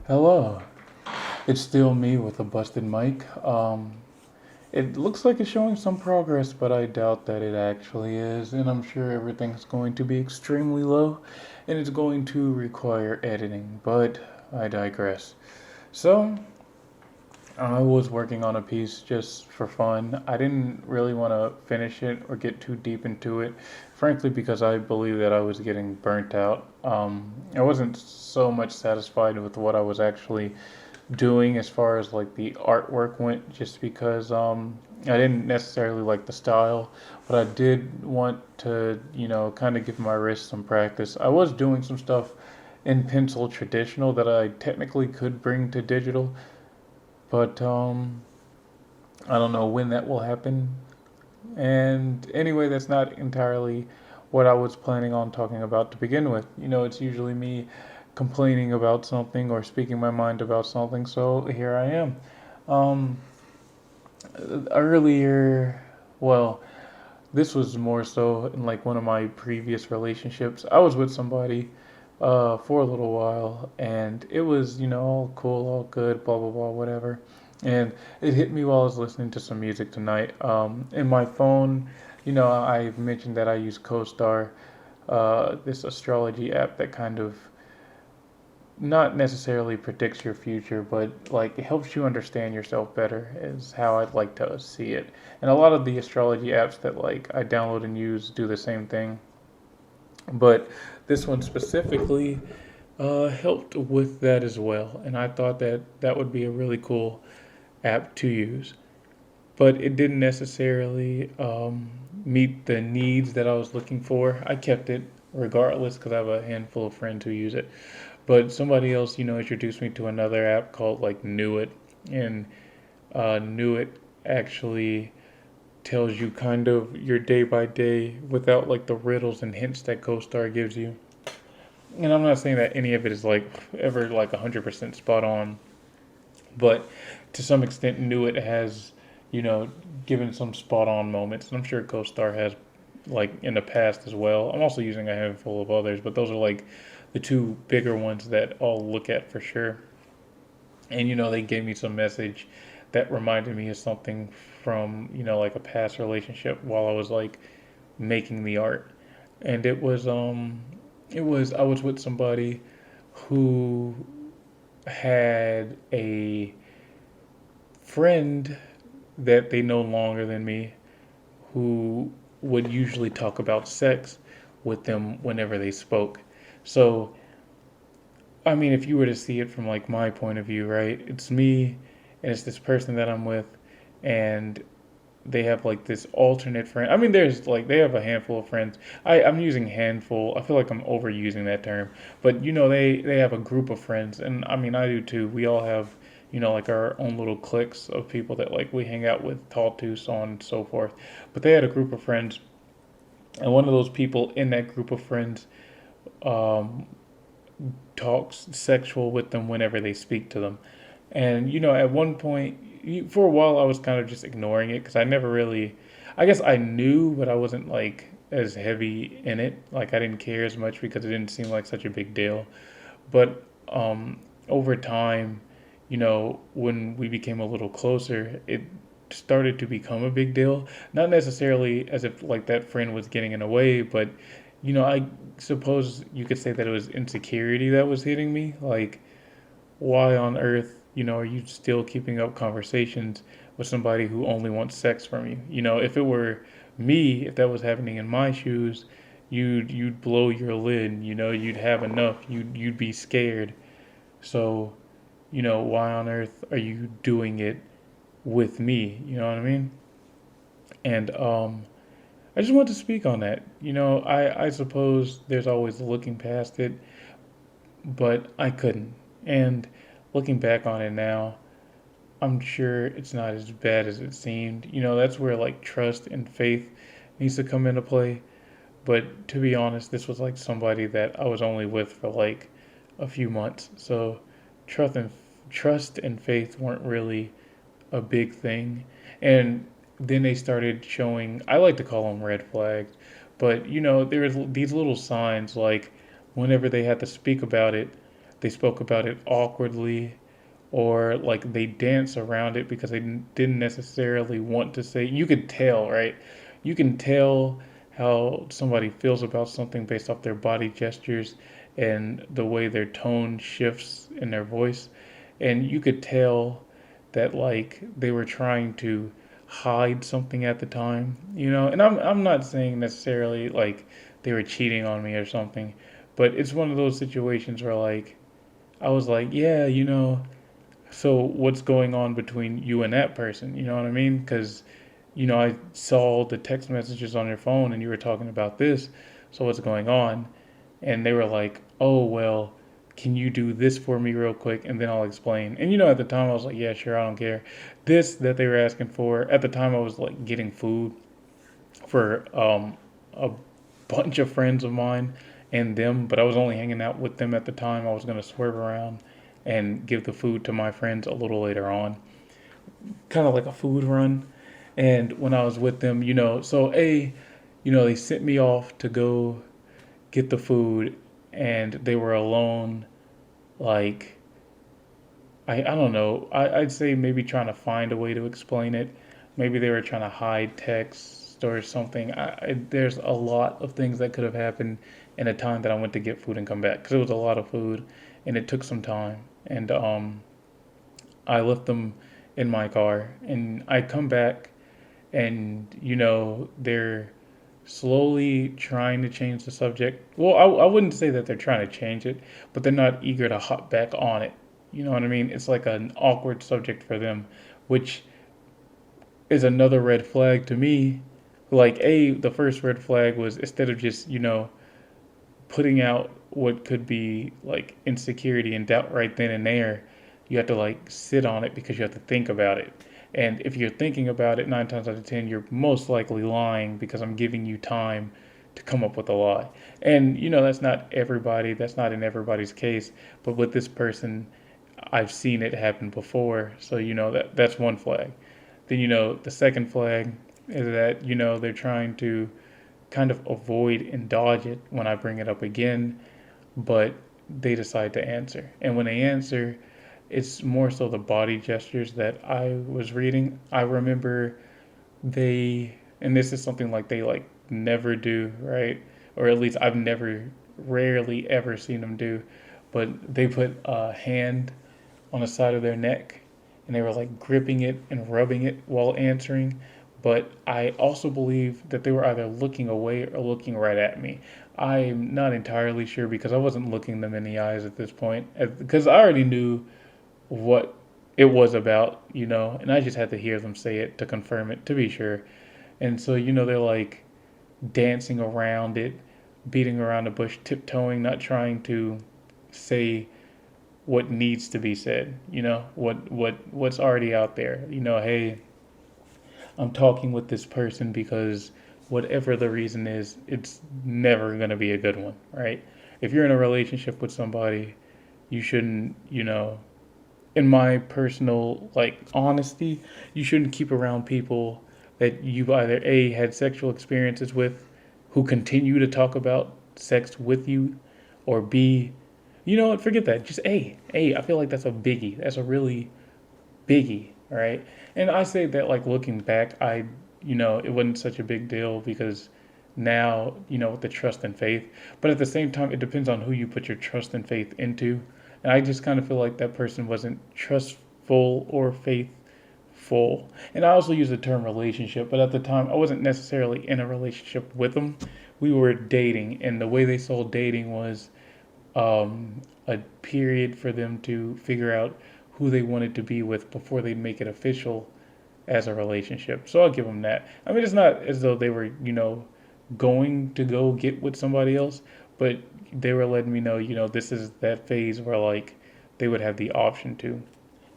Hello, it's still me with a busted mic. It looks like it's showing some progress, but I doubt that it actually is, and I'm sure everything's going to be extremely low, and it's going to require editing, but I digress. So, I was working on a piece just for fun. I didn't really want to finish it or get too deep into it, frankly, because I believe that I was getting burnt out. I wasn't so much satisfied with what I was actually doing as far as like the artwork went, just because I didn't necessarily like the style, but I did want to, kind of give my wrist some practice. I was doing some stuff in pencil traditional that I technically could bring to digital, but I don't know when that will happen. And anyway, that's not entirely what I was planning on talking about to begin with. It's usually me complaining about something or speaking my mind about something, so here I am. Um, Earlier, well, this was more so in like one of my previous relationships. I was with somebody for a little while, and it was, all cool, all good, blah, blah, blah, whatever. And it hit me while I was listening to some music tonight. In my phone, I mentioned that I use CoStar, this astrology app that kind of not necessarily predicts your future, but like it helps you understand yourself better, is how I'd like to see it. And a lot of the astrology apps that like I download and use do the same thing. But this one specifically helped with that as well. And I thought that that would be a really cool app to use. But it didn't necessarily meet the needs that I was looking for. I kept it regardless because I have a handful of friends who use it. But somebody else, introduced me to another app called like Nuit, and Nuit actually tells you kind of your day by day without like the riddles and hints that CoStar gives you. And I'm not saying that any of it is like ever like 100% spot on, but to some extent, Nuit has, you know, given some spot on moments, and I'm sure CoStar has like in the past as well. I'm also using a handful of others, but those are like the two bigger ones that I'll look at for sure. And they gave me some message that reminded me of something from like a past relationship while I was like making the art. And it was I was with somebody who had a friend that they know longer than me who would usually talk about sex with them whenever they spoke. So, I mean, if you were to see it from like my point of view, right? It's me and it's this person that I'm with, and they have like this alternate friend. I mean, there's like they have a handful of friends. I'm using handful. I feel like I'm overusing that term, but they have a group of friends, and I mean I do too. We all have like our own little cliques of people that like we hang out with, talk to, so on and so forth. But they had a group of friends, and one of those people in that group of friends um, talks sexual with them whenever they speak to them. And at one point, for a while, I was kind of just ignoring it because I never really, I guess I knew, but I wasn't like as heavy in it. Like I didn't care as much because it didn't seem like such a big deal. But over time, when we became a little closer, it started to become a big deal. Not necessarily as if like that friend was getting in the way, but I suppose you could say that it was insecurity that was hitting me. Like, why on earth, are you still keeping up conversations with somebody who only wants sex from you? If it were me, if that was happening in my shoes, you'd blow your lid. You'd have enough. You'd be scared. So, why on earth are you doing it with me? You know what I mean? And I just want to speak on that. I suppose there's always looking past it, but I couldn't. And looking back on it now, I'm sure it's not as bad as it seemed. That's where like trust and faith needs to come into play. But to be honest, this was like somebody that I was only with for like a few months. So trust and trust and faith weren't really a big thing. And then they started showing, I like to call them red flags, but there was these little signs like whenever they had to speak about it, they spoke about it awkwardly, or like they dance around it because they didn't necessarily want to say. You could tell, right? You can tell how somebody feels about something based off their body gestures and the way their tone shifts in their voice. And you could tell that like they were trying to hide something at the time, And I'm not saying necessarily like they were cheating on me or something, but it's one of those situations where like I was like, yeah, so what's going on between you and that person? You know what I mean? Because, I saw the text messages on your phone and you were talking about this. So what's going on? And they were like, oh, well, can you do this for me real quick? And then I'll explain. And, at the time I was like, yeah, sure, I don't care. This that they were asking for, at the time I was like getting food for a bunch of friends of mine and them, but I was only hanging out with them at the time. I was going to swerve around and give the food to my friends a little later on, kind of like a food run. And when I was with them, they sent me off to go get the food, and they were alone. Like, I don't know. I'd say maybe trying to find a way to explain it. Maybe they were trying to hide text or something. There's a lot of things that could have happened in a time that I went to get food and come back because it was a lot of food and it took some time. And I left them in my car and I come back and, they're slowly trying to change the subject. Well, I wouldn't say that they're trying to change it, but they're not eager to hop back on it. You know what I mean? It's like an awkward subject for them, which is another red flag to me. Like, the first red flag was instead of just, putting out what could be like insecurity and doubt right then and there, you have to like sit on it because you have to think about it. And if you're thinking about it 9 times out of 10, you're most likely lying because I'm giving you time to come up with a lie. And that's not everybody, that's not in everybody's case, but with this person, I've seen it happen before. So that's one flag. Then the second flag is that they're trying to kind of avoid and dodge it when I bring it up again, but they decide to answer. And when they answer, it's more so the body gestures that I was reading. I remember and this is something like they like never do, right? Or at least I've rarely ever seen them do, but they put a hand on the side of their neck and they were like gripping it and rubbing it while answering. But I also believe that they were either looking away or looking right at me. I'm not entirely sure because I wasn't looking them in the eyes at this point because I already knew what it was about, and I just had to hear them say it to confirm it to be sure. And so, they're like dancing around it, beating around the bush, tiptoeing, not trying to say what needs to be said, what's already out there. Hey, I'm talking with this person because whatever the reason is, it's never going to be a good one, right? If you're in a relationship with somebody, you shouldn't, in my personal like honesty, you shouldn't keep around people that you've either A had sexual experiences with who continue to talk about sex with you, or B, what, forget that. Just I feel like that's a biggie. That's a really biggie, right? And I say that like looking back, it wasn't such a big deal because now, with the trust and faith. But at the same time, it depends on who you put your trust and faith into. And I just kind of feel like that person wasn't trustful or faithful. And I also use the term relationship, but at the time, I wasn't necessarily in a relationship with them. We were dating, and the way they saw dating was a period for them to figure out who they wanted to be with before they make it official as a relationship. So I'll give them that. I mean, it's not as though they were, going to go get with somebody else, but they were letting me know, this is that phase where like they would have the option to.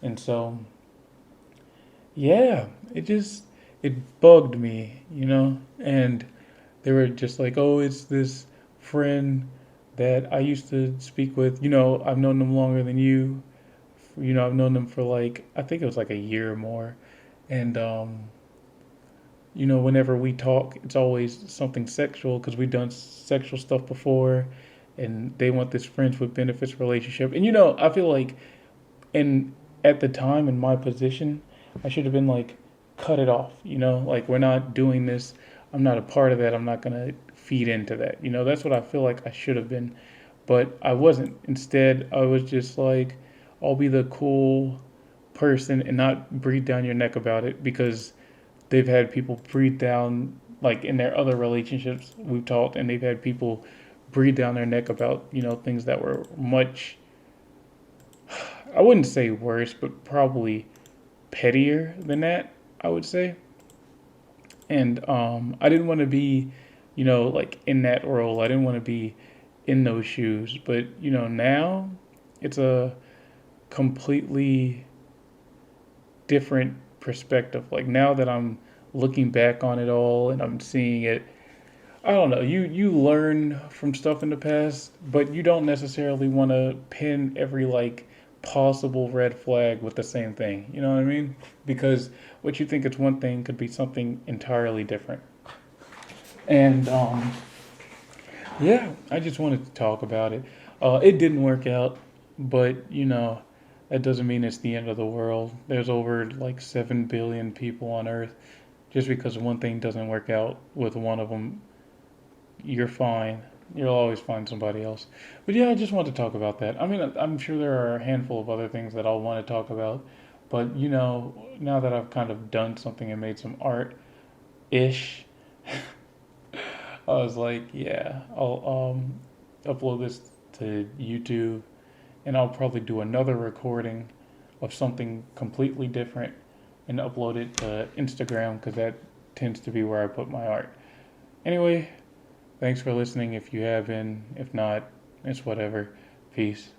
And so, yeah, it bugged me, and they were just like, oh, it's this friend that I used to speak with. I've known them longer than you. I've known them for like, I think it was like a year or more. And, whenever we talk, it's always something sexual because we've done sexual stuff before. and they want this friends with benefits relationship. And I feel like, and at the time in my position, I should have been like, cut it off. Like, we're not doing this. I'm not a part of that. I'm not gonna feed into that. That's what I feel like I should have been, but I wasn't. Instead, I was just like, I'll be the cool person and not breathe down your neck about it, because they've had people breathe down, like in their other relationships we've talked, and they've had people breathe down their neck about things that were much, I wouldn't say worse, but probably pettier than that, I would say. And I didn't want to be, like in that role. I didn't want to be in those shoes. But now it's a completely different perspective. Like, now that I'm looking back on it all and I'm seeing it, I don't know. You learn from stuff in the past, but you don't necessarily want to pin every like possible red flag with the same thing. You know what I mean? Because what you think is one thing could be something entirely different. And yeah, I just wanted to talk about it. It didn't work out, but that doesn't mean it's the end of the world. There's over like 7 billion people on Earth. Just because one thing doesn't work out with one of them, you're fine. You'll always find somebody else. But yeah, I just want to talk about that. I mean, I'm sure there are a handful of other things that I'll want to talk about. But now that I've kind of done something and made some art ish, I was like, yeah, I'll upload this to YouTube, and I'll probably do another recording of something completely different and upload it to Instagram, because that tends to be where I put my art. Anyway, thanks for listening if you have been. If not, it's whatever. Peace.